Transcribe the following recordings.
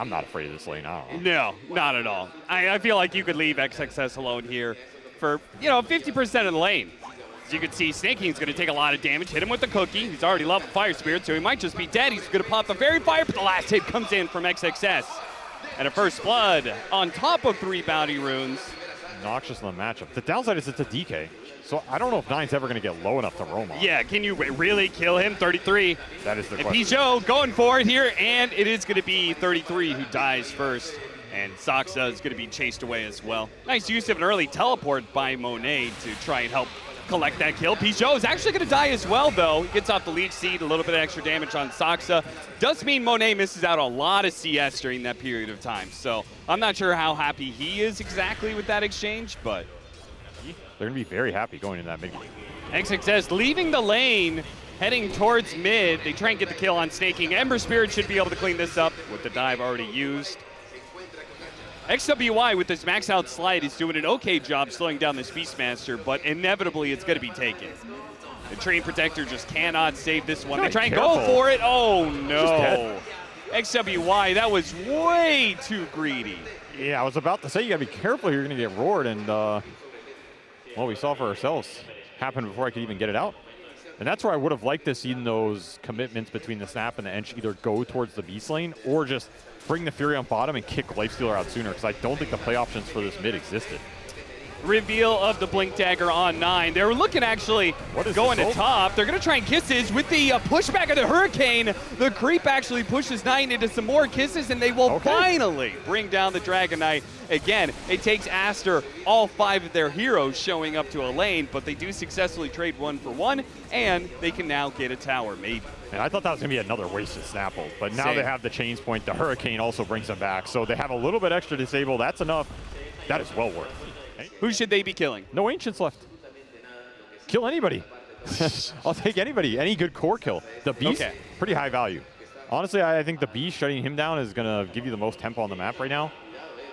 I'm not afraid of this lane. I don't know. No, not at all. I feel like you could leave XXS alone here for, 50% of the lane. As you can see, Sneyking is going to take a lot of damage. Hit him with the cookie. He's already leveled Fire Spirit, so he might just be dead. He's going to pop the Fairy Fire, but the last hit comes in from XXS. And a First Blood on top of 3 Bounty Runes. Noxious in the matchup. The downside is it's a DK. So I don't know if 9's ever going to get low enough to roam on. Yeah, can you really kill him? 33. That is the and question. Pichot going for it here, and it is going to be 33 who dies first. And Saksa is going to be chased away as well. Nice use of an early teleport by Monet to try and help collect that kill. Pichot is actually going to die as well, though. He gets off the Leech Seed, a little bit of extra damage on Saksa. Does mean Monet misses out on a lot of CS during that period of time. So I'm not sure how happy he is exactly with that exchange, but they're going to be very happy going in that mid game. XXS leaving the lane, heading towards mid. They try and get the kill on Sneyking. Ember Spirit should be able to clean this up with the dive already used. XWY with this max out slide is doing an okay job slowing down this Beastmaster, but inevitably it's going to be taken. The Train Protector just cannot save this one. They try and go for it. Oh no. XWY, that was way too greedy. Yeah, I was about to say you got to be careful. You're going to get roared, and well, we saw for ourselves happen before I could even get it out. And that's where I would have liked to see those commitments between the Snap and the Ench either go towards the Beast lane or just bring the Fury on bottom and kick Lifestealer out sooner, because I don't think the play options for this mid existed. Reveal of the Blink Dagger on 9. They were looking actually going to top. They're going to try and kisses with the pushback of the Hurricane. The creep actually pushes 9 into some more kisses, and they will finally bring down the Dragon Knight. Again, it takes Aster all 5 of their heroes showing up to a lane, but they do successfully trade 1 for 1, and they can now get a tower, maybe. And I thought that was going to be another wasted Snapple, but now they have the Chains Point. The Hurricane also brings them back, so they have a little bit extra disable. That's enough. That is well worth it. Who should they be killing? No Ancients left. Kill anybody. I'll take anybody. Any good core kill. The Beast, pretty high value. Honestly, I think the Beast shutting him down is going to give you the most tempo on the map right now.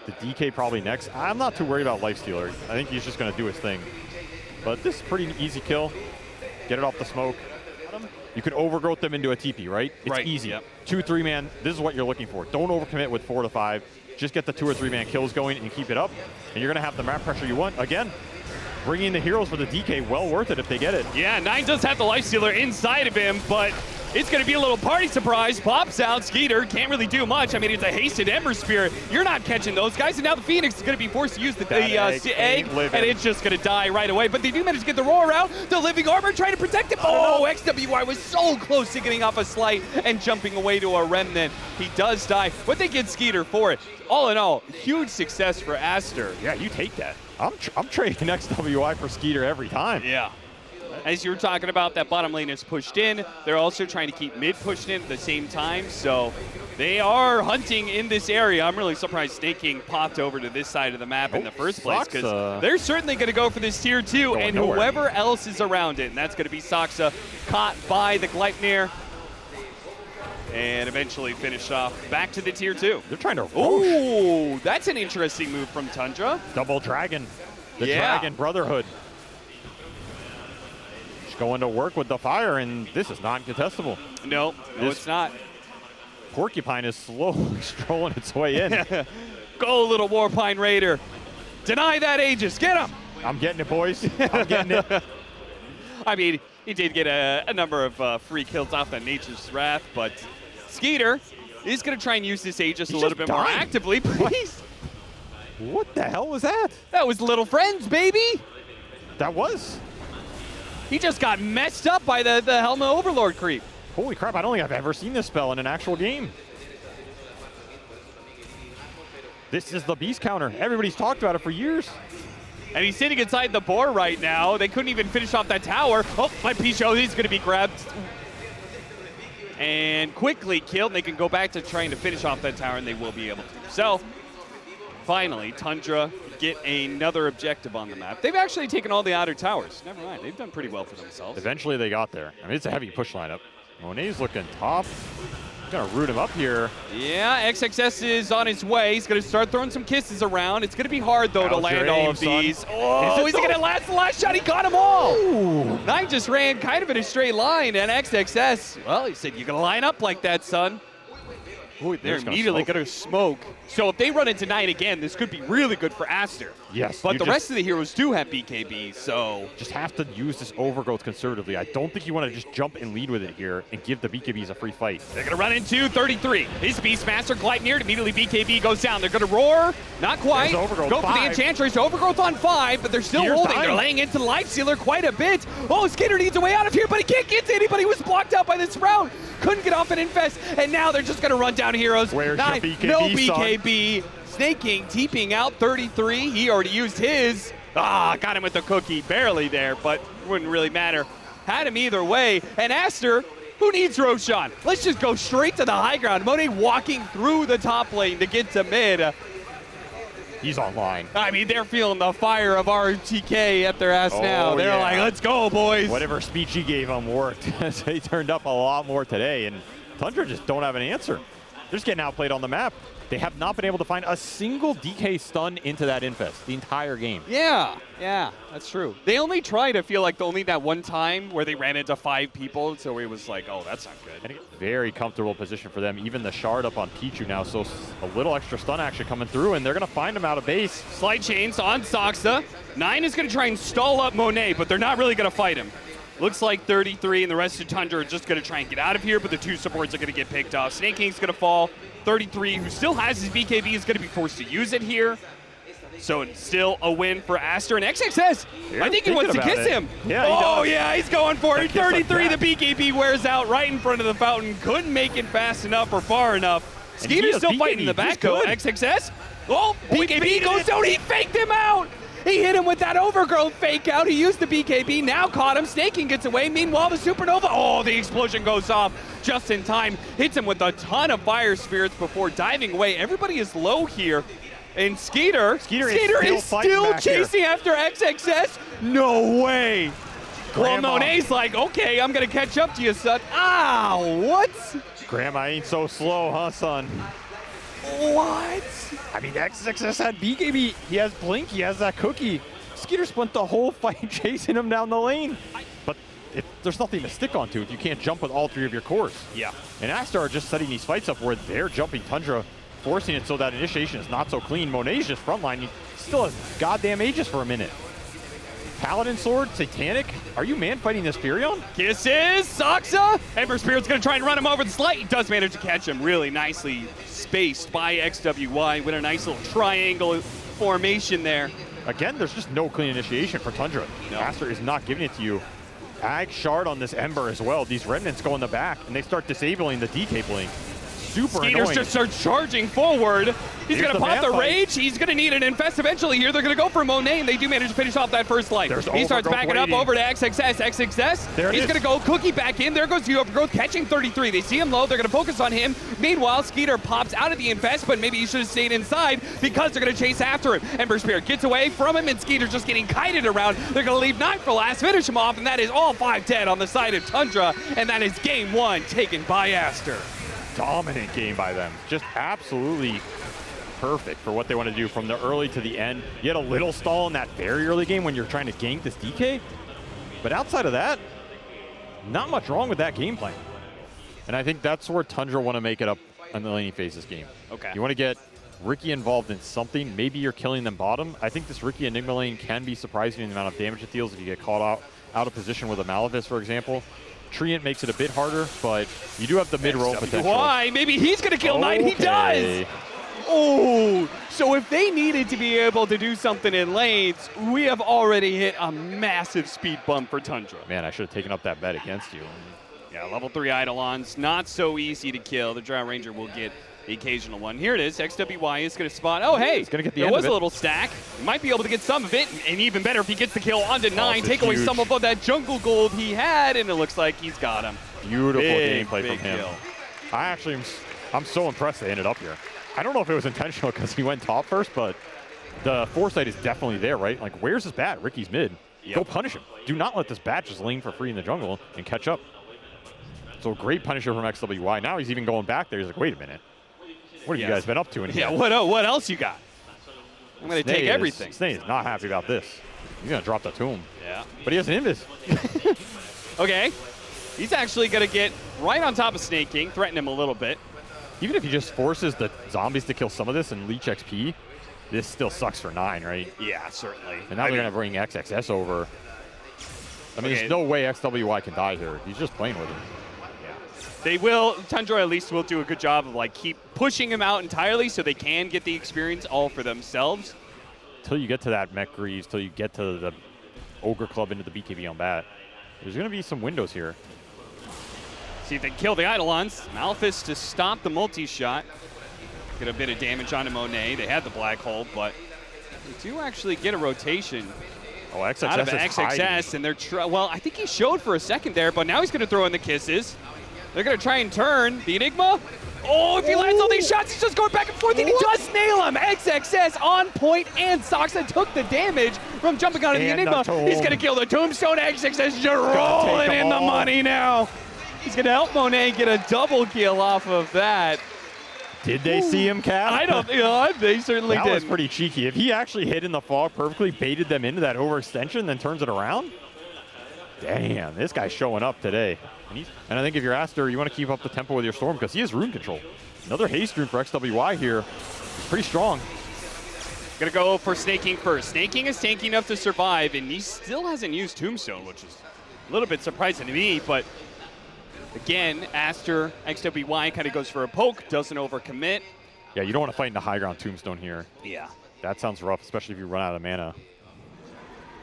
The DK probably next. I'm not too worried about Lifestealer. I think he's just going to do his thing. But this is pretty easy kill. Get it off the smoke. You can overgrowth them into a TP, right? It's easy. 2, 3 man, this is what you're looking for. Don't overcommit with 4 to 5. Just get the 2 or 3 man kills going and keep it up. And you're going to have the map pressure you want. Again, bringing the heroes for the DK, well worth it if they get it. Yeah, 9 does have the Lifestealer inside of him, but it's going to be a little party surprise. Pops out, Skiter can't really do much. I mean, it's a hasted Ember Spirit. You're not catching those guys, and now the Phoenix is going to be forced to use the egg, and it's just going to die right away. But they do manage to get the roar out. The Living Armor trying to protect it. Oh, XWY was so close to getting off a slight and jumping away to a Remnant. He does die, but they get Skiter for it. All in all, huge success for Aster. Yeah, you take that. I'm trading XWY for Skiter every time. Yeah. As you were talking about, that bottom lane is pushed in. They're also trying to keep mid pushed in at the same time, so they are hunting in this area. I'm really surprised Sneyking popped over to this side of the map in the first place, because they're certainly going to go for this tier 2, and whoever else is around it, and that's going to be Saksa, caught by the Gleipnir, and eventually finish off back to the tier 2. They're trying to roach. Ooh, that's an interesting move from Tundra. Double Dragon. The Dragon Brotherhood. Going to work with the fire, and this is not contestable. No, it's not. Porcupine is slowly strolling its way in. Go, little Warpine Raider. Deny that Aegis. Get him. I'm getting it, boys. I'm getting it. I mean, he did get a number of free kills off that Nature's Wrath, but Skiter is going to try and use this Aegis a little bit more actively, please. What the hell was that? That was Little Friends, baby. That was. He just got messed up by the Helma Overlord creep. Holy crap, I don't think I've ever seen this spell in an actual game. This is the Beast counter. Everybody's talked about it for years. And he's sitting inside the boar right now. They couldn't even finish off that tower. Oh, my Pichot, he's going to be grabbed. And quickly killed. They can go back to trying to finish off that tower, and they will be able to. So, finally, Tundra get another objective on the map. They've actually taken all the outer towers. Never mind, they've done pretty well for themselves. Eventually they got there. I mean, it's a heavy push lineup. Monet's looking top. Gonna root him up here. Yeah, XXS is on his way. He's gonna start throwing some kisses around. It's gonna be hard though to land all of these. Oh, he's gonna last the last shot. He got them all. Ooh. 9 just ran kind of in a straight line, and XXS, well, he said, "You're gonna line up like that, son." Ooh, they're immediately going to smoke. So if they run into 9 again, this could be really good for Aster. Yes. But the rest of the heroes do have BKB, so... Just have to use this overgrowth conservatively. I don't think you want to just jump and lead with it here and give the BKBs a free fight. They're going to run into 33. His Beastmaster glide near it. Immediately BKB goes down. They're going to roar. Not quite. Go for the Enchantress. Overgrowth on 5, but they're still holding. They're laying into Lifestealer quite a bit. Oh, Skiter needs a way out of here, but he can't get to anybody. He was blocked out by this Sprout. Couldn't get off an Infest, and now they're just going to run down heroes. Where's your BKB, no BKB. Sneyking TPing out 33. He already used his. Got him with the cookie. Barely there, but wouldn't really matter. Had him either way. And Aster, who needs Roshan? Let's just go straight to the high ground. Monet walking through the top lane to get to mid. He's online. I mean, they're feeling the fire of RTK at their ass now. They're like, let's go, boys. Whatever speech he gave them worked. They turned up a lot more today, and Tundra just don't have an answer. They're just getting outplayed on the map. They have not been able to find a single DK stun into that Infest the entire game. Yeah, that's true. They only tried, I feel like, only that one time where they ran into 5 people, so it was like, oh, that's not good. And very comfortable position for them. Even the shard up on Pichu now, so a little extra stun action coming through, and they're going to find him out of base. Slide chains on Saksa. 9 is going to try and stall up Monet, but they're not really going to fight him. Looks like 33 and the rest of Tundra are just going to try and get out of here, but the 2 supports are going to get picked off. Sneyking is going to fall. 33, who still has his BKB, is going to be forced to use it here. So it's still a win for Aster. And XXS, I think he wants to kiss him. Yeah, he does. Yeah, he's going for it. 33, the BKB wears out right in front of the fountain. Couldn't make it fast enough or far enough. Skiter's still fighting in the back, though. XXS. Oh, BKB goes down. He faked him out. He hit him with that overgrowth fake out. He used the BKB, now caught him. Sneyking gets away. Meanwhile, the Supernova, the explosion goes off just in time. Hits him with a ton of fire spirits before diving away. Everybody is low here. And Skiter is still chasing after XXS. No way. Well, Monet's like, okay, I'm going to catch up to you, son. What? Grandma ain't so slow, huh, son? What? I mean, XXS had BKB. He has Blink. He has that cookie. Skiter spent the whole fight chasing him down the lane. But there's nothing to stick onto if you can't jump with all 3 of your cores. Yeah. And Aster are just setting these fights up where they're jumping Tundra, forcing it so that initiation is not so clean. Monet's just frontline. He still has goddamn Aegis for a minute. Paladin Sword, Satanic. Are you man fighting this Furion? Kisses, Saksa. Ember Spirit's going to try and run him over the slide. He does manage to catch him really nicely spaced by XWY with a nice little triangle formation there. Again, there's just no clean initiation for Tundra. No. Aster is not giving it to you. Ag shard on this Ember as well. These remnants go in the back, and they start disabling the DK blink. Super annoying. Skiter just starts charging forward. He's going to pop the rage. He's going to need an infest eventually here. They're going to go for Monet, and they do manage to finish off that first light. He starts backing up over to XXS. XXS, he's going to go cookie back in. There goes the overgrowth, catching 33. They see him low. They're going to focus on him. Meanwhile, Skiter pops out of the infest, but maybe he should have stayed inside because they're going to chase after him. Ember Spirit gets away from him, and Skiter's just getting kited around. They're going to leave 9 for last, finish him off, and that is all 5 dead on the side of Tundra, and that is game 1 taken by Aster. Dominant game by them. Just absolutely perfect for what they want to do from the early to the end. You had a little stall in that very early game when you're trying to gank this DK, but outside of that, not much wrong with that game plan. And I think that's where Tundra want to make it up in the laning phase this game. Okay. You want to get Riki involved in something. Maybe you're killing them bottom. I think this Riki Enigma lane can be surprising in the amount of damage it deals if you get caught out of position with a Malevis, for example. Treant makes it a bit harder, but you do have the mid-roll potential. Why? Maybe he's going to kill 9. He does! Oh, so if they needed to be able to do something in lanes, we have already hit a massive speed bump for Tundra. Man, I should have taken up that bet against you. Yeah, level 3 Eidolons, not so easy to kill. The Drow Ranger will get the occasional one. Here it is. XWY is going to spot. Oh, hey, it's going to get the there was a little stack. He might be able to get some of it, and even better if he gets the kill onto 9, take away some of that jungle gold he had, and it looks like he's got him. Beautiful gameplay from him. Kill. I'm so impressed they ended up here. I don't know if it was intentional because he went top first, but the foresight is definitely there, right? Like, where's his bat? Ricky's mid. Yep. Go punish him. Do not let this bat just lane for free in the jungle and catch up. So great punisher from XWY. Now he's even going back there. He's like, wait a minute. What have you guys been up to in here? Yeah, what else you got? I'm going to take everything. Sney is not happy about this. He's going to drop the tomb. Yeah. But he has an invis. Okay. He's actually going to get right on top of Sneyking, threaten him a little bit. even if he just forces the zombies to kill some of this and leech XP, this still sucks for 9, right? Yeah, certainly. And now they're going to bring XXS over. I mean, there's no way XWY can die here. He's just playing with him. They will, Tundra at least will do a good job of like keep pushing him out entirely so they can get the experience all for themselves. Till you get to that Mech Greaves, till you get to the Ogre Club into the BKB on bat, there's going to be some windows here. See if they kill the Eidolons. Malphus to stop the multi-shot. Get a bit of damage onto Monet. They had the black hole, but they do actually get a rotation. Oh, XXS out of is XXS, hiding. and they're well, I think he showed for a second there, but now he's going to throw in the kisses. They're going to try and turn the Enigma. Oh, if he lands all these shots, he's just going back and forth, and he does nail him. XXS on point, and Saksa took the damage from jumping onto the Enigma. He's going to kill the Tombstone. XXS just rolling in the money now. He's going to help Monet get a double kill off of that. Did they see him, Cap? I don't think they certainly did. That was pretty cheeky. If he actually hit in the fog perfectly, baited them into that overextension, then turns it around. Damn, this guy's showing up today. And I think if you're Aster, you want to keep up the tempo with your Storm because he has rune control. Another haste rune for XWY here. Pretty strong. Gonna go for Sneyking first. Sneyking is tanky enough to survive, and he still hasn't used Tombstone, which is a little bit surprising to me, but again, Aster, XWY kind of goes for a poke, doesn't overcommit. Yeah, you don't want to fight in the high ground Tombstone here. Yeah. That sounds rough, especially if you run out of mana.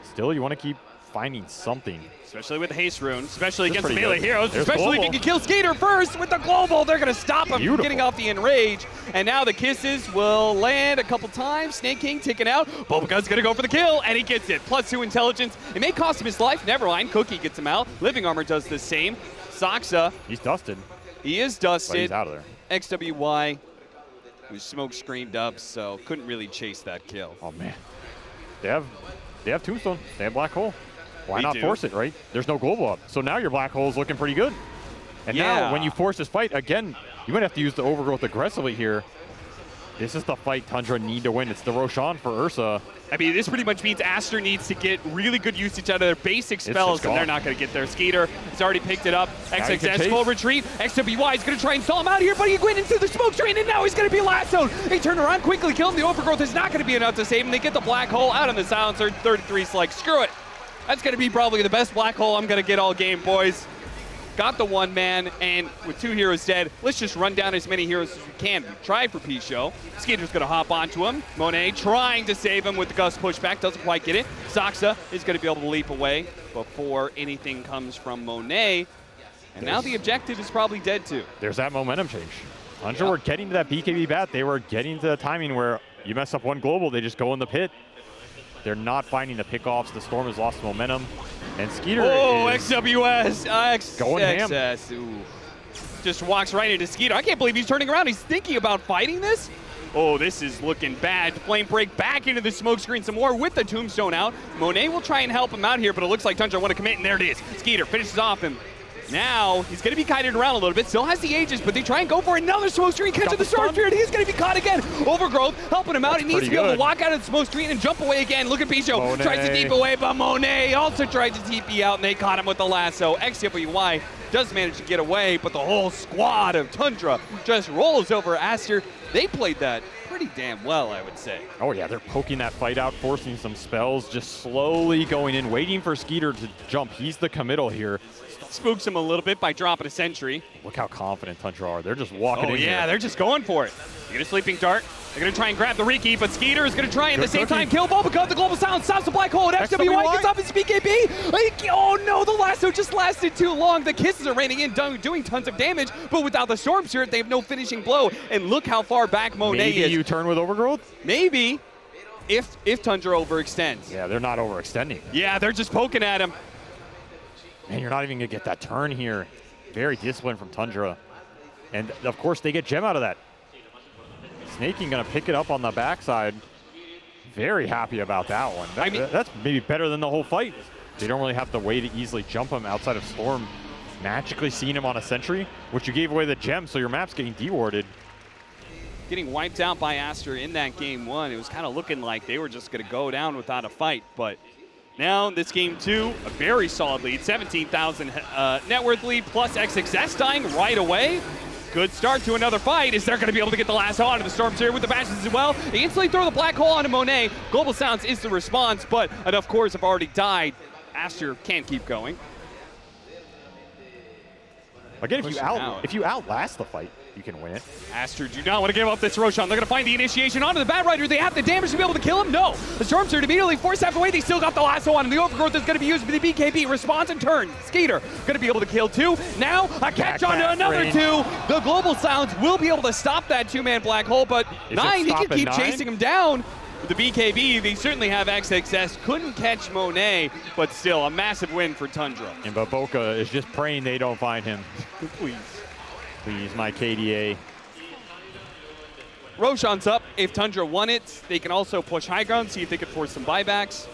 Still, you want to keep finding something. Especially with the haste rune, especially against pretty melee good. heroes, There's especially if global. you can kill Skiter first with the global. They're going to stop him Beautiful. from getting off the enrage. And now the kisses will land a couple times. Sneyking taken out. BoBoKa's going to go for the kill, and he gets it. +2 intelligence. It may cost him his life. Never mind. Cookie gets him out. Living Armor does the same. Saksa. He's dusted. He is dusted. But he's out of there. XWY was smoke screened up, so couldn't really chase that kill. Oh, man. They have Tombstone. They have Black Hole. Why They not do. force it, right? There's no global up. So now your Black Hole is looking pretty good. And now when you force this fight, again, you might have to use the Overgrowth aggressively here. This is the fight Tundra need to win. It's the Roshan for Ursa. I mean, this pretty much means Aster needs to get really good usage out of their basic spells, and they're not going to get their Skiter. He's already picked it up. XXS full retreat. XWY is going to try and stall him out here, but he went into the smoke screen, and now he's going to be lassoed. They turn around quickly, kill him. The Overgrowth is not going to be enough to save him. They get the black hole out on the silencer. 33's like, screw it. That's going to be probably the best black hole I'm going to get all game, boys. Got the one man, and with 2 heroes dead, let's just run down as many heroes as we can. We tried for P-Show. Skiter's going to hop onto him. Monet trying to save him with the Gust pushback. Doesn't quite get it. Saksa is going to be able to leap away before anything comes from Monet. And now the objective is probably dead, too. There's that momentum change. Tundra were getting to that BKB bat. They were getting to the timing where you mess up one global, they just go in the pit. They're not finding the pickoffs. The Storm has lost momentum. And Skiter is XWS. going ham. Ooh. Just walks right into Skiter. I can't believe he's turning around. He's thinking about fighting this. Oh, this is looking bad. Flame break back into the smoke screen some more with the Tombstone out. Monet will try and help him out here, but it looks like Tundra want to commit, and there it is. Skiter finishes off him. Now, he's going to be kited around a little bit. Still has the Aegis, but they try and go for another smoke screen. Catches the Storm Spirit. He's going to be caught again. Overgrowth helping him out. He needs to be able to walk out of the smoke screen and jump away again. Look at Picho. Tries to deep away, but Monet also tried to TP out, and they caught him with the lasso. XWY does manage to get away, but the whole squad of Tundra just rolls over Aster. They played that pretty damn well, I would say. Oh, yeah, they're poking that fight out, forcing some spells, just slowly going in, waiting for Skiter to jump. He's the committal here. Spooks him a little bit by dropping a sentry. Look how confident Tundra are. They're just walking in here. They're just going for it. You get a sleeping dart. They're going to try and grab the Riki, but Skiter is going to try and at the same time kill BoBoKa. The global silence stops the black hole, and XWY gets off his BKB. Oh no, the lasso just lasted too long. The kisses are raining in, doing tons of damage, but without the Storm Spirit, they have no finishing blow. And look how far back Monet is. Maybe you turn with Overgrowth? Maybe, if Tundra overextends. Yeah, they're not overextending. Yeah, they're just poking at him. Man, you're not even going to get that turn here. Very disciplined from Tundra. And, of course, they get gem out of that. Sneyking going to pick it up on the backside. Very happy about that one. That's maybe better than the whole fight. They don't really have the way to easily jump him outside of Storm. Magically seeing him on a sentry, which you gave away the gem, so your map's getting dewarded. Getting wiped out by Aster in that game 1. It was kind of looking like they were just going to go down without a fight, but now this game 2, a very solid lead, 17,000 net worth lead, plus XXS dying right away. good start to another fight. Is they're going to be able to get the lasso onto the Storm Seer with the bashes as well? They instantly throw the black hole onto Monet. Global Sounds is the response, but enough cores have already died. Aster can't keep going. Again, if you outlast the fight, you can win it. Aster do not want to give up this Roshan. They're going to find the initiation onto the Bat Rider. They have the damage to be able to kill him? No. The Storm Seer immediately force half away. They still got the lasso on him. The overgrowth is going to be used for the BKB. Response and turn. Skiter going to be able to kill 2. Now a catch onto another range. 2. The Global Sounds will be able to stop that 2-man black hole, but 9, he can keep chasing him down. With the BKB, they certainly have XXS. Couldn't catch Monet, but still a massive win for Tundra. And BoBoKa is just praying they don't find him. Please. Please, my KDA. Roshan's up. If Tundra won it, they can also push high ground, see if they can force some buybacks.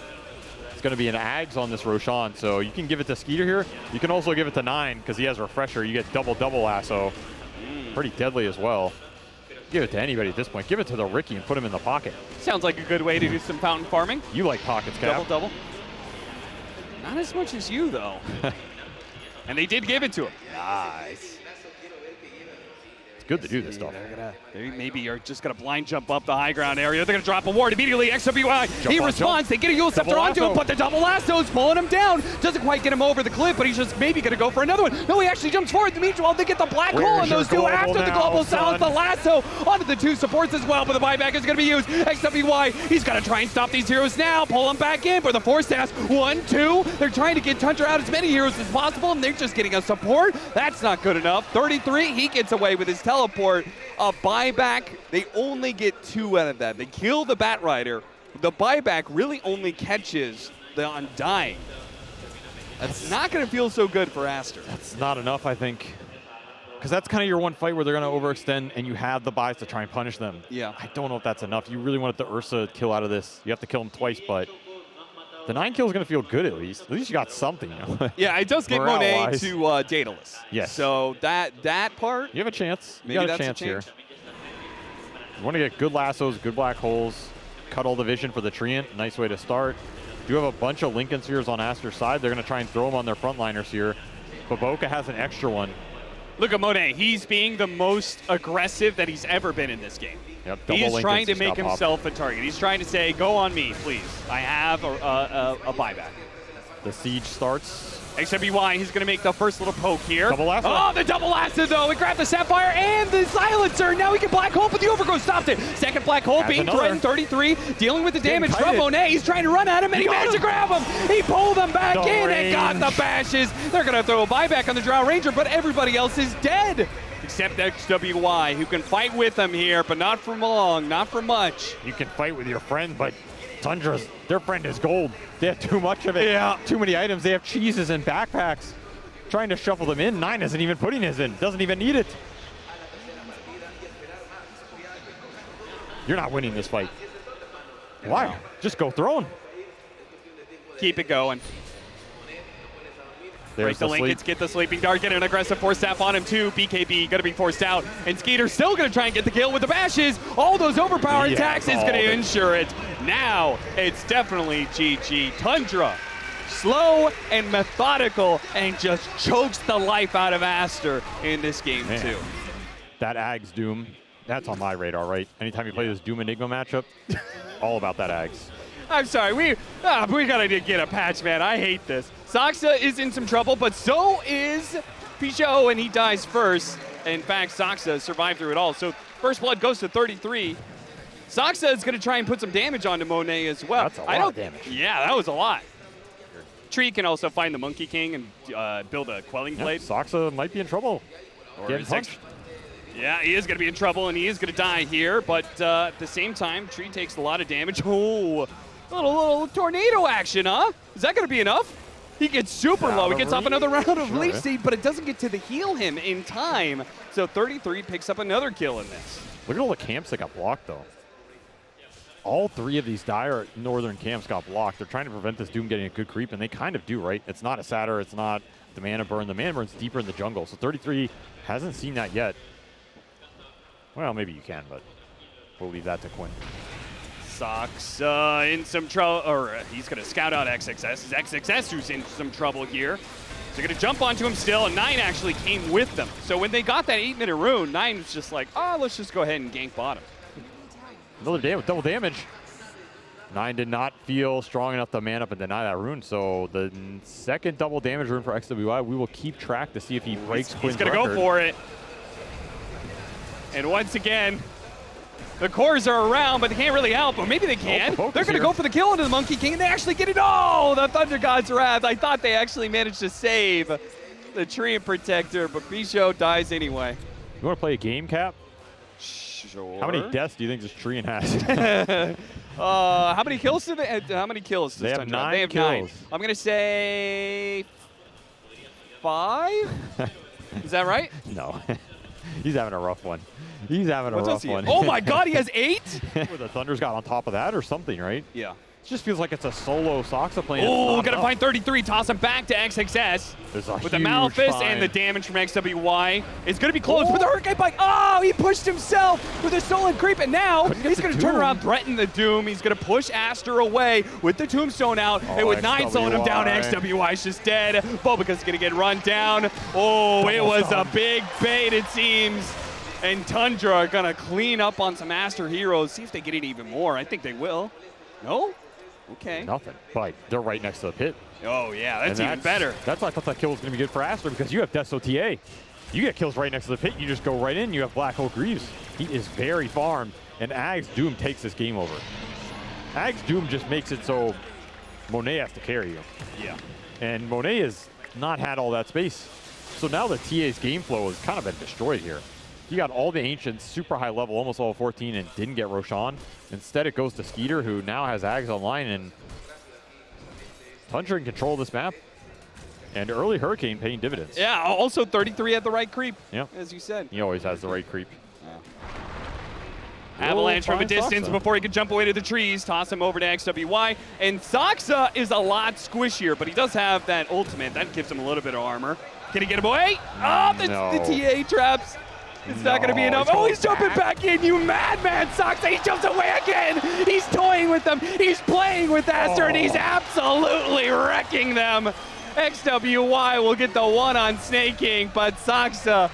It's going to be an Ags on this Roshan, so you can give it to Skiter here. You can also give it to 9 because he has Refresher. You get double lasso. Pretty deadly as well. Give it to anybody at this point. Give it to the Ricky and put him in the pocket. Sounds like a good way to do some fountain farming. You like pockets, Cap. Double. Not as much as you, though. And they did give it to him. Nice. It's good to do this stuff. They maybe are just going to blind jump up the high ground area. They're going to drop a ward immediately. XWI, he responds. They get a Yule Scepter onto him, but the double lasso's pulling him down. Doesn't quite get him over the cliff, but he's just maybe going to go for another one. No, he actually jumps forward. Meanwhile, they get the black hole on those 2 after the Global Sounds. The lasso onto the 2 supports as well, but the buyback is going to be used. XWI, he's got to try and stop these heroes now. Pull them back in for the Force Staff. 1, 2. They're trying to get Tundra out as many heroes as possible, and they're just getting a support. That's not good enough. 33, he gets away with his teleport. A buyback, they only get 2 out of that. They kill the Bat Rider. The buyback really only catches the Undying. That's not going to feel so good for Aster. That's not enough, I think. Because that's kind of your one fight where they're going to overextend and you have the buys to try and punish them. Yeah. I don't know if that's enough. You really wanted the Ursa kill out of this. You have to kill him twice, but the 9 kill is going to feel good at least. At least you got something. You know? Yeah, it does get Monet to Daedalus. Yes. So that part. You have a chance. Maybe you got that's a chance here. You want to get good lassos, good black holes, cut all the vision for the Treant. Nice way to start. You have a bunch of Lincoln Spheres on Aster's side. They're going to try and throw them on their frontliners here. BoBoKa has an extra one. Look at Monet. He's being the most aggressive that he's ever been in this game. Yep, he is trying to make himself a target. He's trying to say, go on me, please. I have a buyback. The siege starts. XWI, he's going to make the first little poke here. Double lasso. Oh, the double lasso, though. He grabbed the Sapphire and the Silencer. Now he can black hole, but the Overgrowth stops it. Second black hole being threatened. 33, dealing with the damage from Monet. He's trying to run at him, and he managed to grab him. He pulled him back in and got the bashes. They're going to throw a buyback on the Drow Ranger, but everybody else is dead. Except XWI, who can fight with him here, but not for long, not for much. You can fight with your friend, but Tundra's, their friend is gold. They have too much of it. Yeah. Too many items. They have cheeses and backpacks. Trying to shuffle them in. 9 isn't even putting his in. Doesn't even need it. You're not winning this fight. Why? Just go throne. Keep it going. Break the Lincolns, get the Sleeping Dart, get an aggressive Force Staff on him too. BKB going to be forced out, and Skiter's still going to try and get the kill with the bashes. All those overpowered attacks is going to ensure it. Now it's definitely GG. Tundra, slow and methodical, and just chokes the life out of Aster in this game too. That Ags Doom, that's on my radar, right? Anytime you play this Doom Enigma matchup, all about that Ags. I'm sorry, we gotta get a patch, man. I hate this. Saksa is in some trouble, but so is Pichot, and he dies first. In fact, Saksa survived through it all. So first blood goes to 33. Saksa is gonna try and put some damage onto Monet as well. That's a lot of damage. Yeah, that was a lot. Tree can also find the Monkey King and build a Quelling Blade. Saksa might be in trouble. Getting punched. Yeah, he is going to be in trouble, and he is going to die here. But at the same time, Tree takes a lot of damage. Oh, a little tornado action, huh? Is that going to be enough? He gets super low. He gets off another round of Leaf Seed, but it doesn't get to the heal him in time. So 33 picks up another kill in this. Look at all the camps that got blocked, though. All 3 of these dire northern camps got blocked. They're trying to prevent this Doom getting a good creep, and they kind of do, right? It's not a Satyr. It's not the Mana Burn. The Mana Burn's deeper in the jungle. So 33 hasn't seen that yet. Well, maybe you can, but we'll leave that to Quinn. Saksa in some trouble, or he's going to scout out XXS. It's XXS who's in some trouble here. They're going to jump onto him still, and 9 actually came with them. So when they got that 8-minute rune, 9 was just like, oh, let's just go ahead and gank bottom. Another double damage. 9 did not feel strong enough to man up and deny that rune. So the second double damage rune for XWI, we will keep track to see if he breaks Quinn's record. He's going to go for it. And once again, the cores are around, but they can't really help. Or maybe they can. They're going to go for the kill into the Monkey King, and they actually get it. Oh, the Thunder God's Wrath. I thought they actually managed to save the Tree and Protector, but Bisho dies anyway. You want to play a game, Cap? Sure. How many deaths do you think this Tree has? How many kills do they? How many kills? They have 9 They have kills. 9. I'm going to say 5. Is that right? No. He's having a rough one. He's having a rough one. Oh my God, he has 8? The Thunder's got on top of that or something, right? Yeah. It just feels like it's a solo Saksa playing. Oh, gonna find 33. Toss him back to XXS. With the Malefice and the damage from XWY. It's gonna be close with the Hurricane Bike. Oh, he pushed himself with a stolen creep, and now he's gonna turn around, threaten the Doom. He's gonna push Aster away with the Tombstone out, and with 9 slowing him down, XWY's just dead. BoBoKa's gonna get run down. Oh, it was a big bait, it seems. And Tundra are gonna clean up on some Aster heroes, see if they get it even more. I think they will. No? Okay. Nothing. But they're right next to the pit. Oh, yeah, that's even better. That's why I thought that kill was going to be good for Aster, because you have Death OTA. You get kills right next to the pit, you just go right in, you have Black Hole Greaves. He is very farmed, and Ag's Doom takes this game over. Ag's Doom just makes it so Monet has to carry you. Yeah. And Monet has not had all that space. So now the TA's game flow has kind of been destroyed here. He got all the Ancients super high level, almost level 14, and didn't get Roshan. Instead, it goes to Skiter, who now has Ags online, and Tundra in control of this map. And early Hurricane paying dividends. Yeah, also 33 at the right creep, as you said. He always has the right creep. Avalanche from a distance before he could jump away to the trees, toss him over to XWY. And Saksa is a lot squishier, but he does have that ultimate. That gives him a little bit of armor. Can he get away? Oh, the TA traps. It's not going to be enough. Oh, he's jumping back in, you madman, Saksa. He jumps away again. He's toying with them. He's playing with Aster, and he's absolutely wrecking them. XWY will get the 1 on Sneyking, but Saksa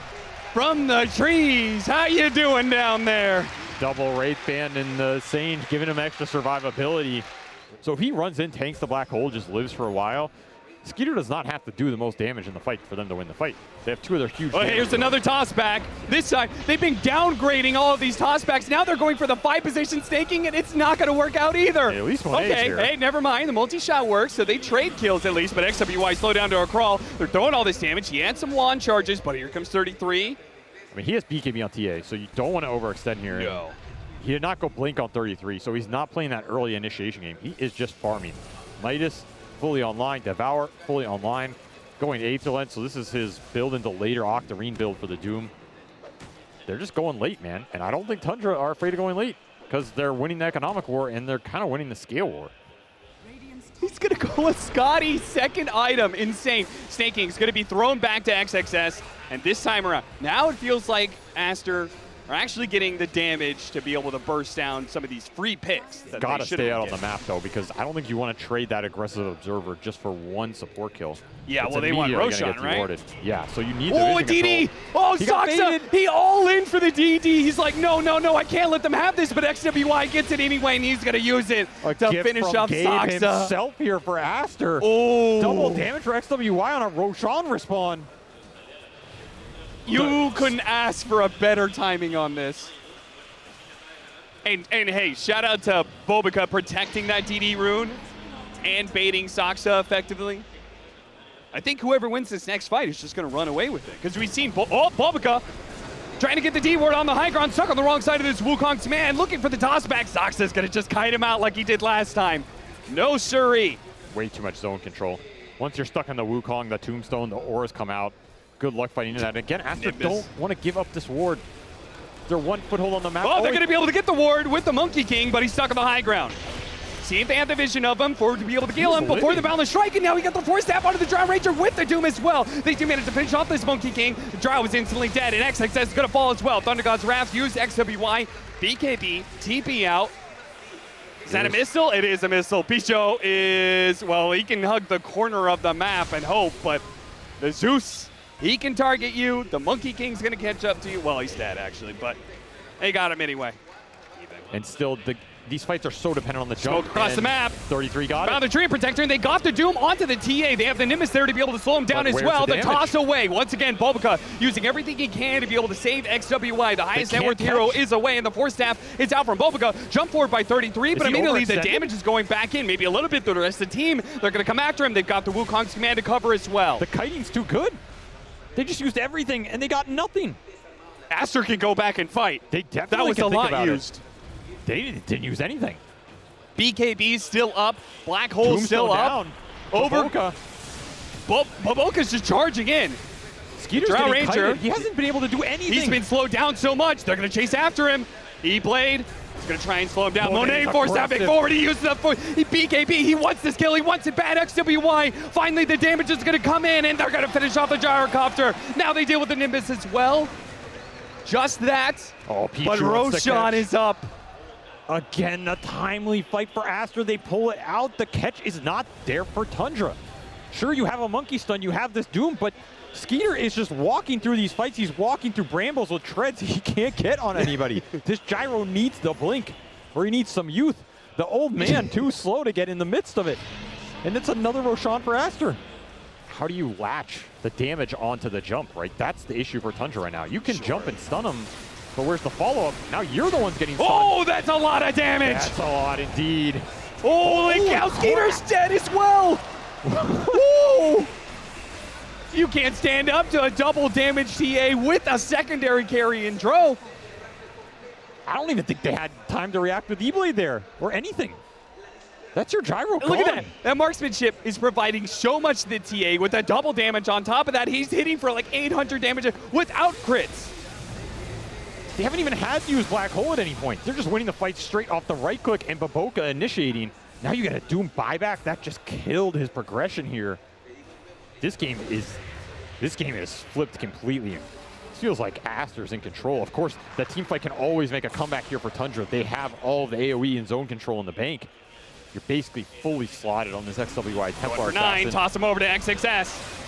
from the trees. How you doing down there? Double Wraith Band and the Sage giving him extra survivability. So if he runs in, tanks the black hole, just lives for a while, Skiter does not have to do the most damage in the fight for them to win the fight. They have 2 of their huge here's another toss back. This time, they've been downgrading all of these toss backs. Now they're going for the 5 position staking, and it's not going to work out either. Hey, at least Monet's here. Hey, never mind. The multi-shot works, so they trade kills at least, but XWY slow down to a crawl. They're throwing all this damage. He had some wand charges, but here comes 33. I mean, he has BKB on TA, so you don't want to overextend here. No. He did not go blink on 33, so he's not playing that early initiation game. He is just farming. Midas fully online, Devour fully online, going to Aetherland, so this is his build into later Octarine build for the Doom. They're just going late, man, and I don't think Tundra are afraid of going late because they're winning the economic war and they're kind of winning the scale war. He's going to go with Scotty, second item, insane. Snaking's going to be thrown back to XXS, and this time around, now it feels like Aster are actually getting the damage to be able to burst down some of these free picks. That gotta stay out on the map though, because I don't think you want to trade that aggressive observer just for 1 support kill. Yeah, well, they want Roshan, right? Yeah, so you need the a DD! Oh, Saksa! He all in for the DD. He's like, no, I can't let them have this, but XWY gets it anyway, and he's gonna use it to finish up Saksa. Himself here for Aster. Oh, double damage for XWY on a Roshan respawn. You couldn't ask for a better timing on this. And hey, shout out to BoBoKa protecting that DD rune and baiting Saksa effectively. I think whoever wins this next fight is just going to run away with it. Because we've seen BoBoKa trying to get the D ward on the high ground, stuck on the wrong side of this Wukong's man, looking for the toss back. Saksa's going to just kite him out like he did last time. No siree. Way too much zone control. Once you're stuck on the Wukong, the Tombstone, the auras come out. Good luck fighting into that. And again, Aster don't want to give up this ward. They're 1 foothold on the map. Oh, they're going to be able to get the ward with the Monkey King, but he's stuck on the high ground. See if they have the vision of him to be able to kill him before the Boundless Strike, and now he got the Force Staff onto the Drow Ranger with the Doom as well. They do manage to finish off this Monkey King. The Drow is instantly dead, and XXS is going to fall as well. Thunder God's Wrath used XWY, BKB, TP out. Is that a missile? It is a missile. Picho is, well, he can hug the corner of the map and hope, but The Zeus, he can target you. The Monkey King's going to catch up to you. Well, he's dead, actually, but they got him anyway. And still, these fights are so dependent on the jump. Smoke across the map. 33 got Found it. the Tree Protector, and they got the Doom onto the TA. They have the Nimbus there to be able to slow him down But as where's well. the The damage? toss away. Once again, BoBoKa using everything he can to be able to save XWY. The highest net can't worth hero catch. is away, and the Force Staff is out from BoBoKa. Jump forward by 33, but he immediately the overextended? damage is going back in. Maybe a little bit through the rest of the team. They're going to come after him. They've got the Wukong's command to cover as well. The kiting's too good. They just used everything, and they got nothing. Aster can go back and fight. They definitely That was can a think lot about used. it. They didn't use anything. BKB's still up. Black Hole's still Tombstone up. down. Over. BoBoKa. BoBoKa's just charging in. Skeeter's Drow getting Ranger. kited. He hasn't been able to do anything. He's been slowed down so much, they're going to chase after him. E-Blade is going to try and slow him down. Monet's Monet forced that big aggressive. forward. He uses the BKB. He wants this kill. He wants it bad. XWY. Finally, the damage is going to come in, and they're going to finish off the gyrocopter. Now they deal with the Nimbus as well. Just that. Oh, Pichu But wants to Roshan catch. is up. Again, a timely fight for Aster. They pull it out. The catch is not there for Tundra. Sure, you have a monkey stun, you have this Doom, but Skiter is just walking through these fights. He's walking through brambles with treads. He can't get on anybody. This gyro needs the blink, or he needs some youth. The old man, too slow to get in the midst of it. And it's another Roshan for Aster. How do you latch the damage onto the jump, right? That's the issue for Tundra right now. You can jump and stun him, but where's the follow-up? Now you're the ones getting stunned. Oh, that's a lot of damage. That's a lot indeed. Holy cow, Skeeter's dead as well. Woo! You can't stand up to a double damage TA with a secondary carry in Dro. I don't even think they had time to react with E-Blade there, or anything. That's your gyro Look at gone. that. That marksmanship is providing so much to the TA with a double damage on top of that. He's hitting for like 800 damage without crits. They haven't even had to use Black Hole at any point. They're just winning the fight straight off the right click and BoBoKa initiating. Now you got a Doom buyback. That just killed his progression here. This game is flipped completely. It feels like Aster's in control. Of course, that team fight can always make a comeback here for Tundra. They have all of the AoE and zone control in the bank. You're basically fully slotted on this XWY Templar 9, assassin. toss him over to XXS.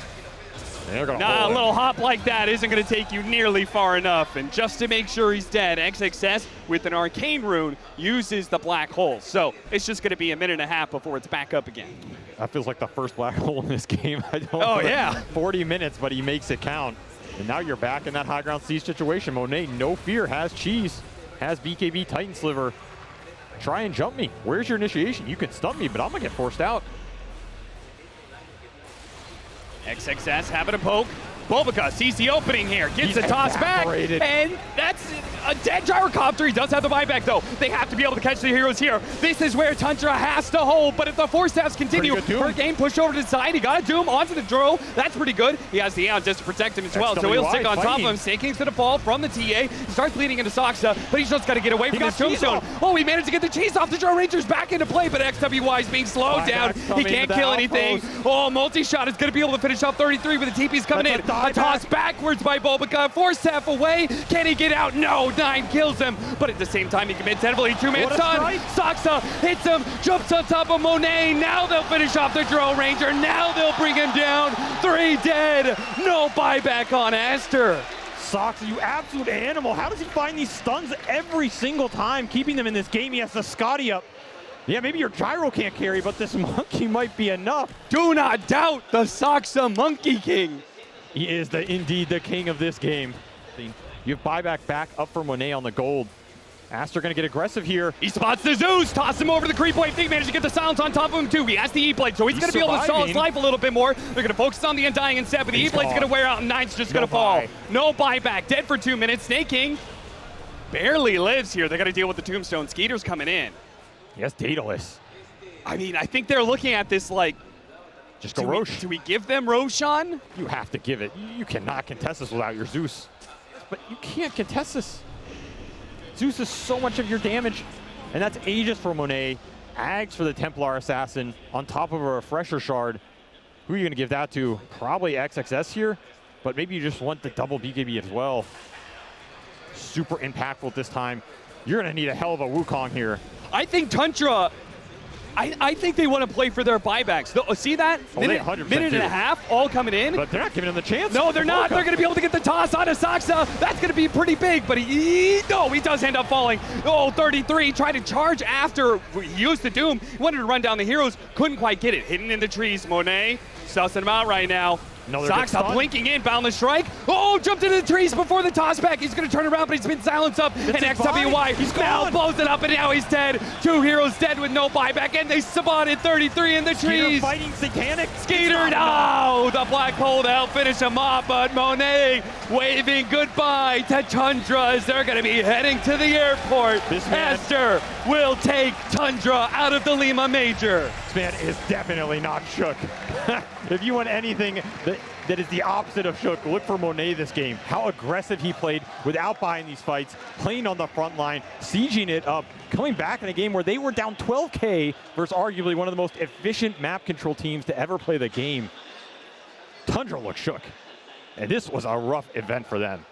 They're gonna Nah, a hold him. little hop like that isn't going to take you nearly far enough. And just to make sure he's dead, XXS with an arcane rune uses the black hole. So it's just going to be a minute and a half before it's back up again. That feels like the first black hole in this game. I don't Oh, know. yeah. 40 minutes, but he makes it count. And now you're back in that high ground siege situation. Monet, no fear, has cheese, has BKB Titan Sliver. Try and jump me. Where's your initiation? You can stun me, but I'm going to get forced out. XXS having a poke. BoBoKa sees the opening here, gets He's the toss back, evaporated. and that's a dead gyrocopter. He does have the buyback, though. They have to be able to catch the heroes here. This is where Tundra has to hold, but if the Force Staffs continue, Pretty good Doom. her game pushed over to the side. He got a Doom onto the Dro. That's pretty good. He has the Aeon just to protect him as well, so he'll XWY stick on top of fighting. him. Snayking's going to fall from the TA. He starts bleeding into Saksa, but he's just got to get away from got this cheese tombstone. off. Oh, he managed to get the cheese off. The Dro Ranger's back into play, but XWY is being slowed down. Buyback's He coming can't to the kill anything. outpost. Oh, multi-shot is going to be able to finish off 33 with the TP's coming That's in. a A toss dieback. backwards by BoBoKa. Force half away. Can he get out? No. 9 kills him. But at the same time, he commits heavily. 2-man What a stun. strike. Saksa hits him. Jumps on top of Monet. Now they'll finish off the Dro Ranger. Now they'll bring him down. 3 dead. No buyback on Aster. Saksa, you absolute animal. How does he find these stuns every single time, keeping them in this game? He has the Scotty up. Yeah, maybe your gyro can't carry, but this monkey might be enough. Do not doubt the Saksa Monkey King. He is indeed the king of this game. You have buyback back up for Monet on the gold. Aster going to get aggressive here. He spots the Zeus, toss him over to the creep wave. They managed to get the silence on top of him too. He has the E-Blade, so he's going to be able to stall his surviving. life a little bit more. They're going to focus on the Undying instead, but the He's E-Blade's gone. going to wear out and 9's just No going to fall. buy. No buyback. Dead for 2 minutes. Sneyking barely lives here. They got to deal with the tombstone. Skeeter's coming in. Yes, Daedalus. I mean, I think they're looking at this like, Just go do we, Roche. do we give them Roshan? You have to give it. You cannot contest this without your Zeus. But you can't contest this. Zeus is so much of your damage. And that's Aegis for Monet. Ags for the Templar Assassin on top of a Refresher Shard. Who are you going to give that to? Probably XXS here. But maybe you just want the double BKB as well. Super impactful this time. You're going to need a hell of a Wukong here. I think Tundra I think they want to play for their buybacks. See that? Oh, they minute 100% and do. a half all coming in. But they're not giving him the chance. No, they're not. They're going to be able to get the toss on Saksa. That's going to be pretty big, but he does end up falling. Oh, 33, tried to charge after he used the Doom. He wanted to run down the heroes, couldn't quite get it. Hidden in the trees, Monet sussing him out right now. Saksa blinking in, boundless strike. Oh, jumped into the trees before the toss back. He's going to turn around, but he's been silenced up. And XWY now blows it up, and now he's dead. 2 heroes dead with no buyback, and they spotted 33 in the trees. Fighting Satanic. Skiter, no! The black hole to help finish him off, but Monet waving goodbye to Tundra as they're going to be heading to the airport. Aster will take Tundra out of the Lima Major. This man is definitely not shook. If you want anything that is the opposite of shook, look for Monet this game. How aggressive he played without buying these fights, playing on the front line, sieging it up, coming back in a game where they were down 12K versus arguably one of the most efficient map control teams to ever play the game. Tundra looked shook. And this was a rough event for them.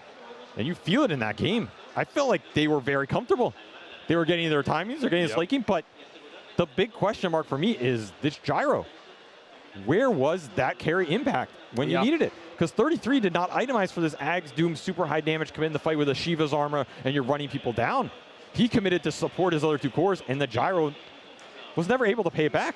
And you feel it in that game. I felt like they were very comfortable. They were getting their timings, they're getting Sneyking, but the big question mark for me is this gyro. Where was that carry impact when you needed it? Because 33 did not itemize for this Ags Doom super high damage, come in the fight with a Shiva's armor, and you're running people down. He committed to support his other 2 cores, and the gyro was never able to pay it back.